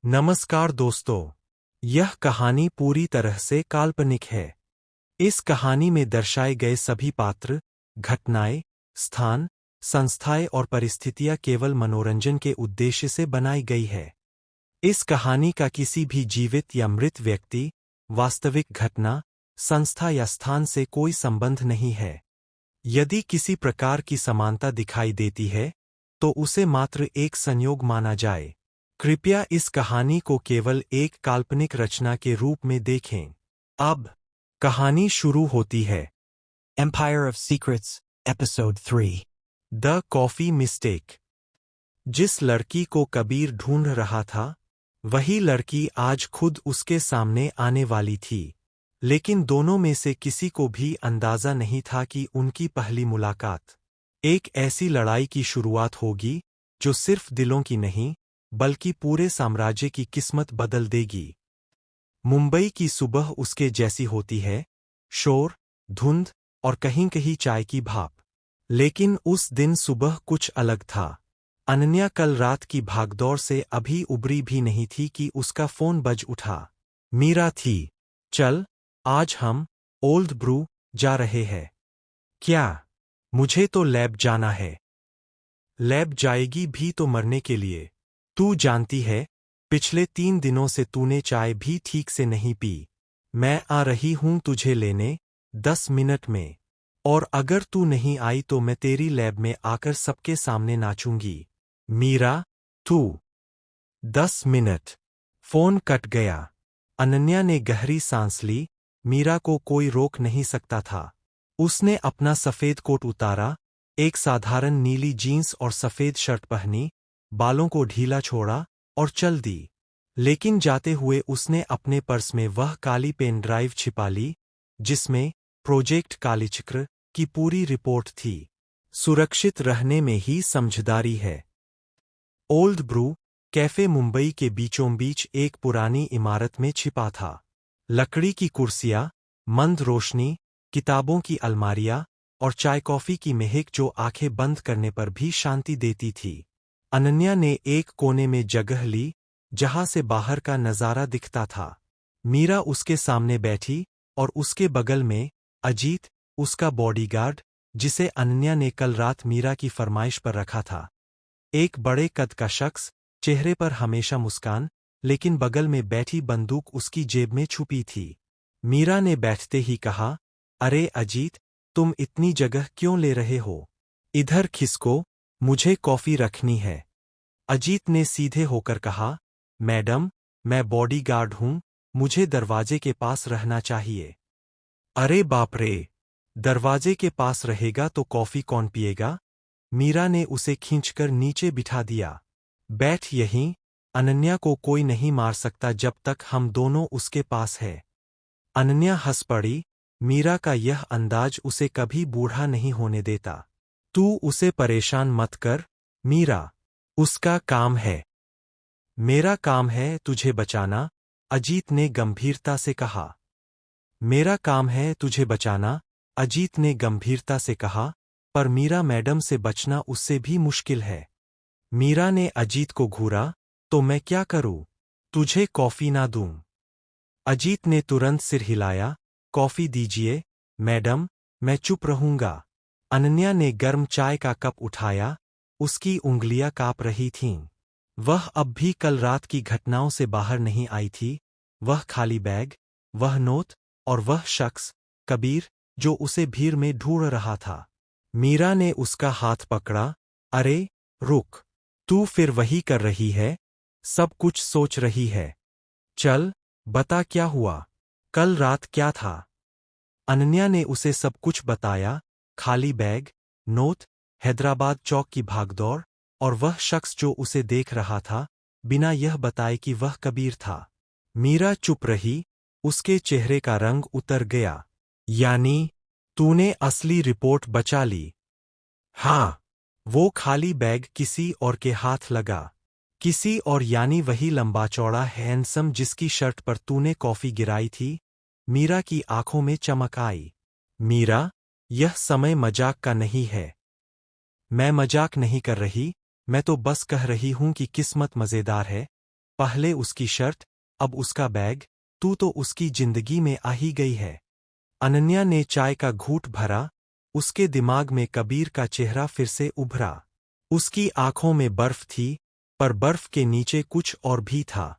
नमस्कार दोस्तों। यह कहानी पूरी तरह से काल्पनिक है। इस कहानी में दर्शाए गए सभी पात्र, घटनाएं, स्थान, संस्थाएं और परिस्थितियां केवल मनोरंजन के उद्देश्य से बनाई गई है। इस कहानी का किसी भी जीवित या मृत व्यक्ति, वास्तविक घटना, संस्था या स्थान से कोई संबंध नहीं है। यदि किसी प्रकार की समानता दिखाई देती है, तो उसे मात्र एक संयोग माना जाए। कृपया इस कहानी को केवल एक काल्पनिक रचना के रूप में देखें। अब कहानी शुरू होती है। Empire of Secrets, Episode 3. The coffee mistake. जिस लड़की को कबीर ढूंढ रहा था, वही लड़की आज खुद उसके सामने आने वाली थी। लेकिन दोनों में से किसी को भी अंदाजा नहीं था कि उनकी पहली मुलाकात एक ऐसी लड़ाई की शुरुआत होगी जो सिर्फ दिलों की नहीं, बल्कि पूरे साम्राज्य की किस्मत बदल देगी। मुंबई की सुबह उसके जैसी होती है, शोर, धुंध और कहीं कहीं चाय की भाप। लेकिन उस दिन सुबह कुछ अलग था। अनन्या कल रात की भागदौड़ से अभी उबरी भी नहीं थी कि उसका फोन बज उठा। मीरा थी। चल, आज हम ओल्ड ब्रू जा रहे हैं। क्या? मुझे तो लैब जाना है। लैब जाएगी भी तो मरने के लिए। तू जानती है, पिछले 3 दिनों से तूने चाय भी ठीक से नहीं पी। मैं आ रही हूं तुझे लेने 10 मिनट में। और अगर तू नहीं आई तो मैं तेरी लैब में आकर सबके सामने नाचूंगी। मीरा, तू। 10 मिनट। फोन कट गया। अनन्या ने गहरी सांस ली। मीरा को कोई रोक नहीं सकता था। उसने अपना सफेद कोट उतारा, एक साधारण नीली जीन्स और सफेद शर्ट पहनी, बालों को ढीला छोड़ा और चल दी। लेकिन जाते हुए उसने अपने पर्स में वह काली पेन ड्राइव छिपा ली, जिसमें प्रोजेक्ट कालीचक्र की पूरी रिपोर्ट थी। सुरक्षित रहने में ही समझदारी है। ओल्ड ब्रू कैफे मुंबई के बीचों बीच एक पुरानी इमारत में छिपा था। लकड़ी की कुर्सियां, मंद रोशनी, किताबों की अलमारियां और चाय कॉफी की महक जो आंखें बंद करने पर भी शांति देती थी। अनन्या ने एक कोने में जगह ली, जहां से बाहर का नजारा दिखता था। मीरा उसके सामने बैठी और उसके बगल में अजीत, उसका बॉडीगार्ड, जिसे अनन्या ने कल रात मीरा की फरमाइश पर रखा था। एक बड़े कद का शख्स, चेहरे पर हमेशा मुस्कान, लेकिन बगल में बैठी बंदूक उसकी जेब में छुपी थी। मीरा ने बैठते ही कहा, अरे अजीत, तुम इतनी जगह क्यों ले रहे हो? इधर खिसको, मुझे कॉफी रखनी है। अजीत ने सीधे होकर कहा, मैडम, मैं बॉडीगार्ड हूं, मुझे दरवाजे के पास रहना चाहिए। अरे बाप रे! दरवाजे के पास रहेगा तो कॉफी कौन पिएगा? मीरा ने उसे खींचकर नीचे बिठा दिया। बैठ यहीं, अनन्या को कोई नहीं मार सकता जब तक हम दोनों उसके पास है। अनन्या हंस पड़ी। मीरा का यह अंदाज उसे कभी बूढ़ा नहीं होने देता। तू उसे परेशान मत कर, मीरा। उसका काम है। मेरा काम है तुझे बचाना, अजीत ने गंभीरता से कहा। मेरा काम है तुझे बचाना, अजीत ने गंभीरता से कहा, पर मीरा मैडम से बचना उससे भी मुश्किल है। मीरा ने अजीत को घूरा, तो मैं क्या करूं? तुझे कॉफी ना दूं? अजीत ने तुरंत सिर हिलाया। कॉफी दीजिए, मैडम, मैं चुप रहूंगा। अनन्या ने गर्म चाय का कप उठाया। उसकी उंगलियां कांप रही थीं। वह अब भी कल रात की घटनाओं से बाहर नहीं आई थी। वह खाली बैग, वह नोट और वह शख्स, कबीर, जो उसे भीड़ में ढूंढ रहा था। मीरा ने उसका हाथ पकड़ा। अरे, रुक। तू फिर वही कर रही है, सब कुछ सोच रही है। चल, बता क्या हुआ? कल रात क्या था? अनन्या ने उसे सब कुछ बताया। खाली बैग, नोट, हैदराबाद चौक की भागदौड़ और वह शख्स जो उसे देख रहा था, बिना यह बताए कि वह कबीर था। मीरा चुप रही। उसके चेहरे का रंग उतर गया। यानी, तूने असली रिपोर्ट बचा ली? हाँ। वो खाली बैग किसी और के हाथ लगा। किसी और यानी वही लंबा चौड़ा हैंडसम जिसकी शर्ट पर तूने कॉफी गिराई थी? मीरा की आंखों में चमक आई। मीरा, यह समय मजाक का नहीं है। मैं मजाक नहीं कर रही, मैं तो बस कह रही हूं कि किस्मत मजेदार है। पहले उसकी शर्ट, अब उसका बैग, तू तो उसकी जिंदगी में आ ही गई है। अनन्या ने चाय का घूंट भरा, उसके दिमाग में कबीर का चेहरा फिर से उभरा। उसकी आंखों में बर्फ थी, पर बर्फ के नीचे कुछ और भी था।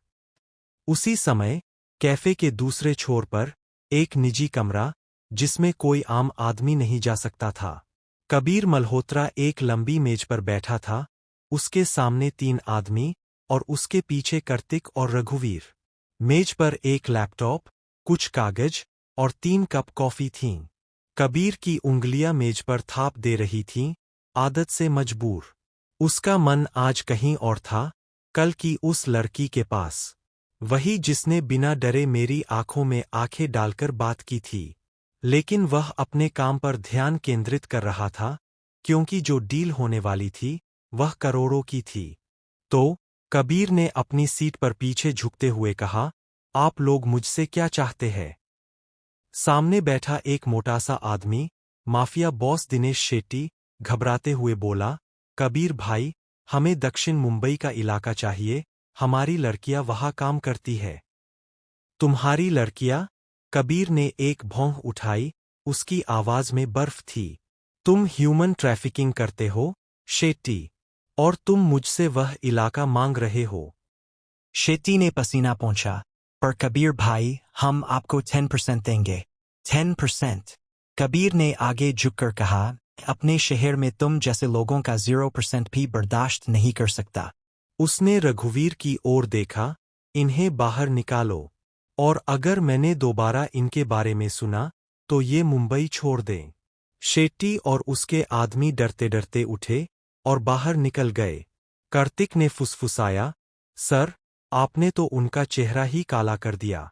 उसी समय कैफे के दूसरे छोर पर एक निजी कमरा, जिसमें कोई आम आदमी नहीं जा सकता था। कबीर मल्होत्रा एक लंबी मेज पर बैठा था, उसके सामने 3 आदमी और उसके पीछे कार्तिक और रघुवीर। मेज पर एक लैपटॉप, कुछ कागज और 3 कप कॉफी थीं। कबीर की उंगलियां मेज पर थाप दे रही थीं, आदत से मजबूर। उसका मन आज कहीं और था, कल की उस लड़की के पास। वही जिसने बिना डरे मेरी आंखों में आंखें डालकर बात की थी। लेकिन वह अपने काम पर ध्यान केंद्रित कर रहा था, क्योंकि जो डील होने वाली थी, वह करोड़ों की थी। तो कबीर ने अपनी सीट पर पीछे झुकते हुए कहा, आप लोग मुझसे क्या चाहते हैं? सामने बैठा एक मोटा सा आदमी, माफिया बॉस दिनेश शेट्टी, घबराते हुए बोला, कबीर भाई, हमें दक्षिण मुंबई का इलाका चाहिए, हमारी लड़कियां वहां काम करती है। तुम्हारी लड़कियां? कबीर ने एक भौं उठाई, उसकी आवाज में बर्फ थी। तुम ह्यूमन ट्रैफिकिंग करते हो, शेट्टी, और तुम मुझसे वह इलाका मांग रहे हो। शेट्टी ने पसीना पोंछा। पर कबीर भाई, हम आपको 10% देंगे। 10%। कबीर ने आगे झुककर कहा, अपने शहर में तुम जैसे लोगों का 0% भी बर्दाश्त नहीं कर सकता। उसने रघुवीर की ओर देखा, इन्हें बाहर निकालो, और अगर मैंने दोबारा इनके बारे में सुना, तो ये मुंबई छोड़ दें। शेट्टी और उसके आदमी डरते डरते उठे और बाहर निकल गए। कार्तिक ने फुसफुसाया, सर, आपने तो उनका चेहरा ही काला कर दिया।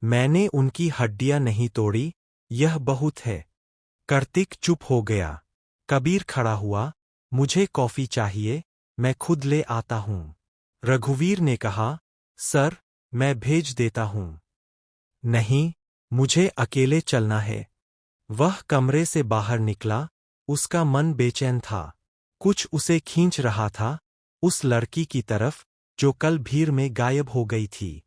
मैंने उनकी हड्डियां नहीं तोड़ी, यह बहुत है। कार्तिक चुप हो गया। कबीर खड़ा हुआ, मुझे कॉफी चाहिए, मैं खुद ले आता हूं। रघुवीर ने कहा, सर, मैं भेज देता हूं। नहीं, मुझे अकेले चलना है। वह कमरे से बाहर निकला, उसका मन बेचैन था। कुछ उसे खींच रहा था, उस लड़की की तरफ, जो कल भीड़ में गायब हो गई थी।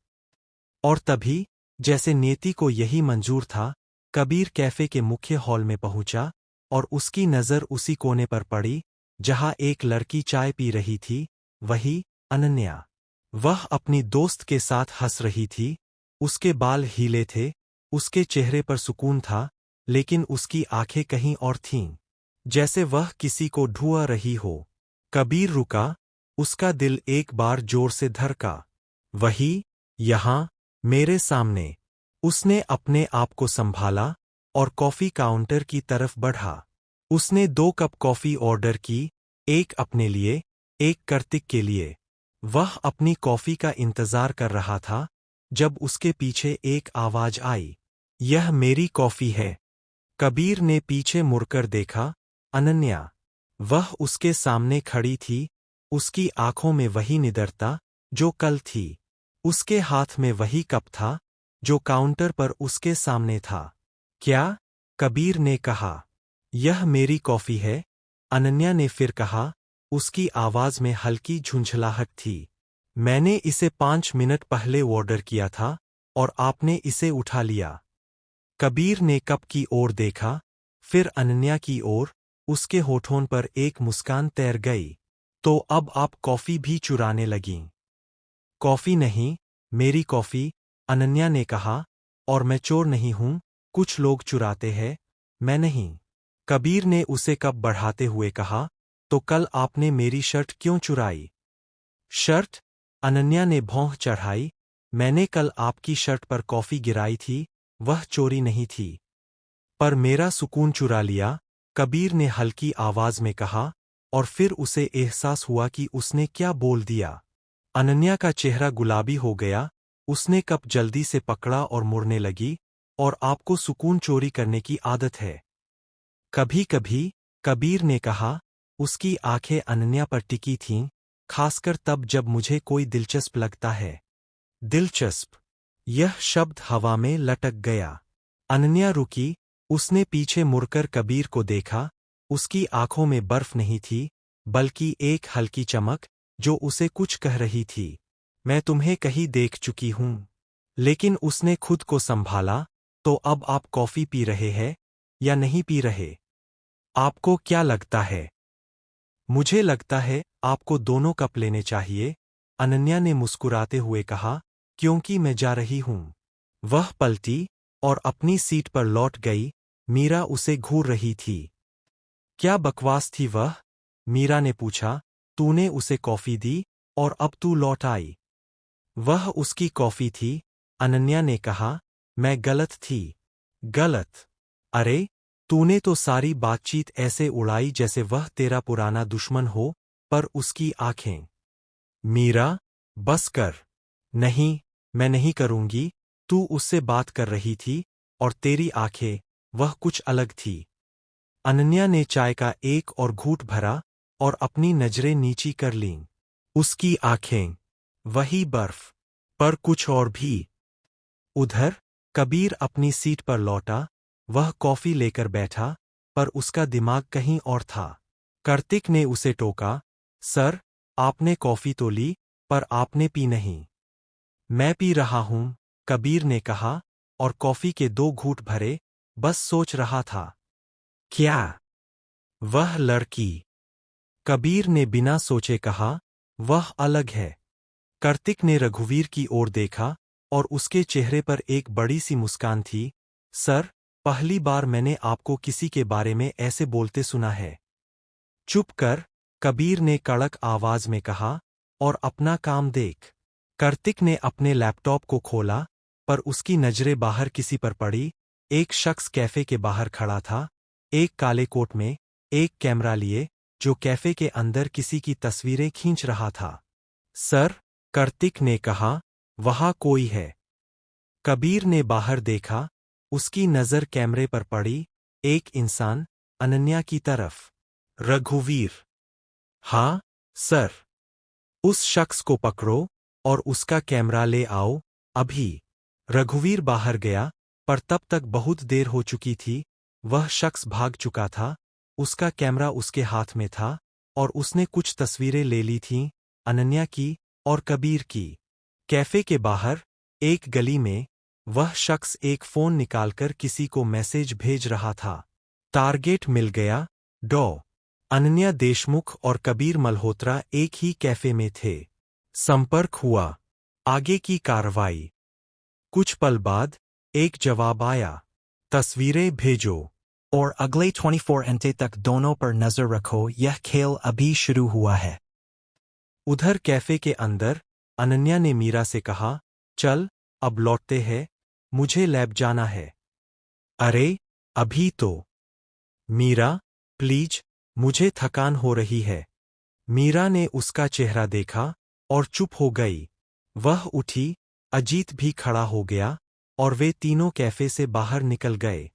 और तभी, जैसे नियति को यही मंजूर था, कबीर कैफे के मुख्य हॉल में पहुंचा, और उसकी नज़र उसी कोने पर पड़ी, जहां एक लड़की चाय पी रही थी, वही अनन्या। वह अपनी दोस्त के साथ हंस रही थी, उसके बाल हीले थे, उसके चेहरे पर सुकून था, लेकिन उसकी आंखें कहीं और थीं, जैसे वह किसी को ढूंढ रही हो। कबीर रुका, उसका दिल एक बार जोर से धड़का। वही, यहां, मेरे सामने। उसने अपने आप को संभाला और कॉफी काउंटर की तरफ बढ़ा। उसने 2 कप कॉफी ऑर्डर की, एक अपने लिए, एक कार्तिक के लिए। वह अपनी कॉफी का इंतजार कर रहा था, जब उसके पीछे एक आवाज आई, यह मेरी कॉफी है। कबीर ने पीछे मुड़कर देखा, अनन्या। वह उसके सामने खड़ी थी, उसकी आंखों में वही निडरता, जो कल थी। उसके हाथ में वही कप था, जो काउंटर पर उसके सामने था। क्या? कबीर ने कहा। यह मेरी कॉफी है, अनन्या ने फिर कहा, उसकी आवाज में हल्की झुंझलाहट थी। मैंने इसे 5 मिनट पहले ऑर्डर किया था, और आपने इसे उठा लिया। कबीर ने कप की ओर देखा, फिर अनन्या की ओर, उसके होठों पर एक मुस्कान तैर गई। तो अब आप कॉफी भी चुराने लगीं। कॉफी नहीं, मेरी कॉफी, अनन्या ने कहा, और मैं चोर नहीं हूं, कुछ लोग चुराते हैं, मैं नहीं। कबीर ने उसे कप बढ़ाते हुए कहा, तो कल आपने मेरी शर्ट क्यों चुराई? शर्ट? अनन्या ने भौं चढ़ाई, मैंने कल आपकी शर्ट पर कॉफी गिराई थी, वह चोरी नहीं थी। पर मेरा सुकून चुरा लिया, कबीर ने हल्की आवाज में कहा, और फिर उसे एहसास हुआ कि उसने क्या बोल दिया। अनन्या का चेहरा गुलाबी हो गया, उसने कप जल्दी से पकड़ा और मुड़ने लगी, और आपको सुकून चोरी करने की आदत है। कभी कभी, कबीर ने कहा, उसकी आंखें अनन्या पर टिकी थीं, खासकर तब जब मुझे कोई दिलचस्प लगता है। दिलचस्प? यह शब्द हवा में लटक गया। अनन्या रुकी, उसने पीछे मुड़कर कबीर को देखा, उसकी आंखों में बर्फ नहीं थी, बल्कि एक हल्की चमक, जो उसे कुछ कह रही थी। मैं तुम्हें कहीं देख चुकी हूं। लेकिन उसने खुद को संभाला। तो अब आप कॉफी पी रहे हैं या नहीं पी रहे? आपको क्या लगता है? मुझे लगता है आपको दोनों कप लेने चाहिए, अनन्या ने मुस्कुराते हुए कहा, क्योंकि मैं जा रही हूं। वह पलटी और अपनी सीट पर लौट गई। मीरा उसे घूर रही थी। क्या बकवास थी वह? मीरा ने पूछा। तूने उसे कॉफी दी और अब तू लौट आई। वह उसकी कॉफी थी, अनन्या ने कहा। मैं गलत थी। गलत? अरे, तूने तो सारी बातचीत ऐसे उड़ाई जैसे वह तेरा पुराना दुश्मन हो, पर उसकी आंखें। मीरा, बस कर। नहीं, मैं नहीं करूंगी। तू उससे बात कर रही थी, और तेरी आंखें, वह कुछ अलग थी। अनन्या ने चाय का एक और घूंट भरा और अपनी नजरें नीची कर लीं। उसकी आंखें, वही बर्फ, पर कुछ और भी। उधर कबीर अपनी सीट पर लौटा। वह कॉफी लेकर बैठा, पर उसका दिमाग कहीं और था। कार्तिक ने उसे टोका। सर, आपने कॉफी तो ली, पर आपने पी नहीं। मैं पी रहा हूं, कबीर ने कहा, और कॉफी के 2 घूंट भरे। बस सोच रहा था। क्या? वह लड़की। कबीर ने बिना सोचे कहा, वह अलग है। कार्तिक ने रघुवीर की ओर देखा, और उसके चेहरे पर एक बड़ी सी मुस्कान थी। सर, पहली बार मैंने आपको किसी के बारे में ऐसे बोलते सुना है। चुप कर, कबीर ने कड़क आवाज में कहा, और अपना काम देख। कार्तिक ने अपने लैपटॉप को खोला, पर उसकी नजरें बाहर किसी पर पड़ी। एक शख्स कैफे के बाहर खड़ा था, एक काले कोट में, एक कैमरा लिए, जो कैफे के अंदर किसी की तस्वीरें खींच रहा था। सर, कार्तिक ने कहा, वहां कोई है। कबीर ने बाहर देखा। उसकी नजर कैमरे पर पड़ी। एक इंसान, अनन्या की तरफ। रघुवीर। हाँ, सर। उस शख्स को पकड़ो और उसका कैमरा ले आओ, अभी। रघुवीर बाहर गया, पर तब तक बहुत देर हो चुकी थी। वह शख्स भाग चुका था। उसका कैमरा उसके हाथ में था, और उसने कुछ तस्वीरें ले ली थीं, अनन्या की और कबीर की। कैफे के बाहर, एक गली में, वह शख्स एक फोन निकालकर किसी को मैसेज भेज रहा था। टारगेट मिल गया। डॉ अनन्या देशमुख और कबीर मल्होत्रा एक ही कैफे में थे। संपर्क हुआ। आगे की कार्रवाई। कुछ पल बाद एक जवाब आया। तस्वीरें भेजो। और अगले 24 घंटे तक दोनों पर नजर रखो, यह खेल अभी शुरू हुआ है। उधर कैफे के अंदर अनन्या ने मीरा से कहा, चल, अब लौटते हैं, मुझे लैब जाना है। अरे, अभी तो। मीरा, प्लीज, मुझे थकान हो रही है। मीरा ने उसका चेहरा देखा और चुप हो गई। वह उठी, अजीत भी खड़ा हो गया, और वे तीनों कैफे से बाहर निकल गए।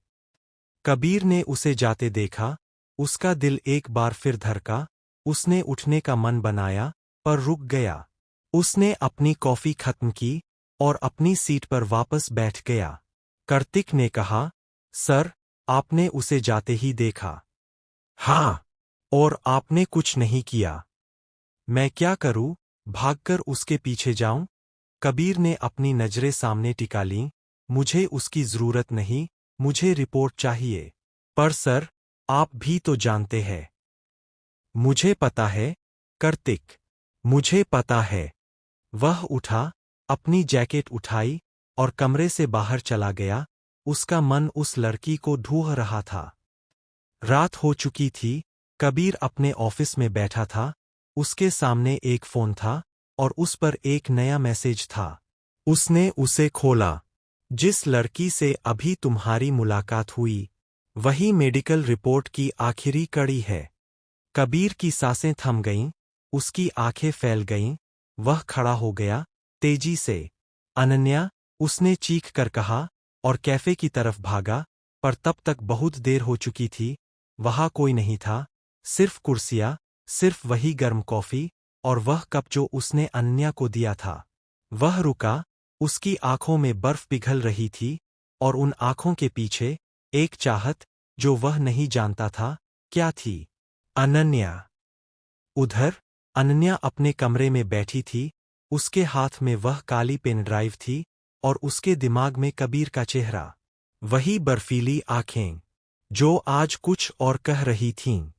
कबीर ने उसे जाते देखा। उसका दिल एक बार फिर धड़का। उसने उठने का मन बनाया, पर रुक गया। उसने अपनी कॉफी खत्म की और अपनी सीट पर वापस बैठ गया। कार्तिक ने कहा, सर, आपने उसे जाते ही देखा? हाँ। और आपने कुछ नहीं किया? मैं क्या करूं, भागकर उसके पीछे जाऊं? कबीर ने अपनी नजरें सामने टिका लीं। मुझे उसकी जरूरत नहीं, मुझे रिपोर्ट चाहिए। पर सर, आप भी तो जानते हैं। मुझे पता है, कार्तिक। मुझे पता है। वह उठा, अपनी जैकेट उठाई, और कमरे से बाहर चला गया। उसका मन उस लड़की को ढूंढ रहा था। रात हो चुकी थी। कबीर अपने ऑफिस में बैठा था। उसके सामने एक फोन था, और उस पर एक नया मैसेज था। उसने उसे खोला। जिस लड़की से अभी तुम्हारी मुलाकात हुई, वही मेडिकल रिपोर्ट की आखिरी कड़ी है। कबीर की सांसें थम गईं, उसकी आंखें फैल गईं। वह खड़ा हो गया, तेजी से। अनन्या, उसने चीख कर कहा, और कैफे की तरफ भागा, पर तब तक बहुत देर हो चुकी थी। वहां कोई नहीं था, सिर्फ कुर्सियां, सिर्फ वही गर्म कॉफी, और वह कप जो उसने अनन्या को दिया था। वह रुका, उसकी आंखों में बर्फ पिघल रही थी, और उन आंखों के पीछे एक चाहत, जो वह नहीं जानता था क्या थी। अनन्या। उधर अनन्या अपने कमरे में बैठी थी। उसके हाथ में वह काली पेन ड्राइव थी और उसके दिमाग में कबीर का चेहरा, वही बर्फीली आंखें जो आज कुछ और कह रही थीं।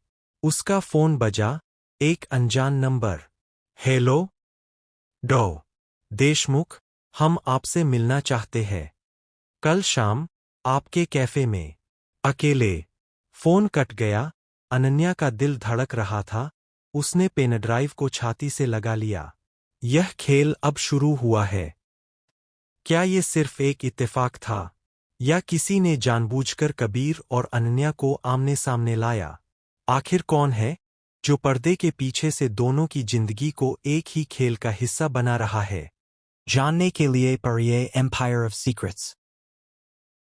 उसका फोन बजा, एक अनजान नंबर। हेलो डॉ देशमुख, हम आपसे मिलना चाहते हैं। कल शाम आपके कैफे में। अकेले। फोन कट गया। अनन्या का दिल धड़क रहा था। उसने पेन ड्राइव को छाती से लगा लिया। यह खेल अब शुरू हुआ है। क्या ये सिर्फ एक इत्तेफाक था या किसी ने जानबूझकर कबीर और अनन्या को आमने सामने लाया? आखिर कौन है जो पर्दे के पीछे से दोनों की जिंदगी को एक ही खेल का हिस्सा बना रहा है? जानने के लिए पढ़िए एम्पायर ऑफ सीक्रेट्स।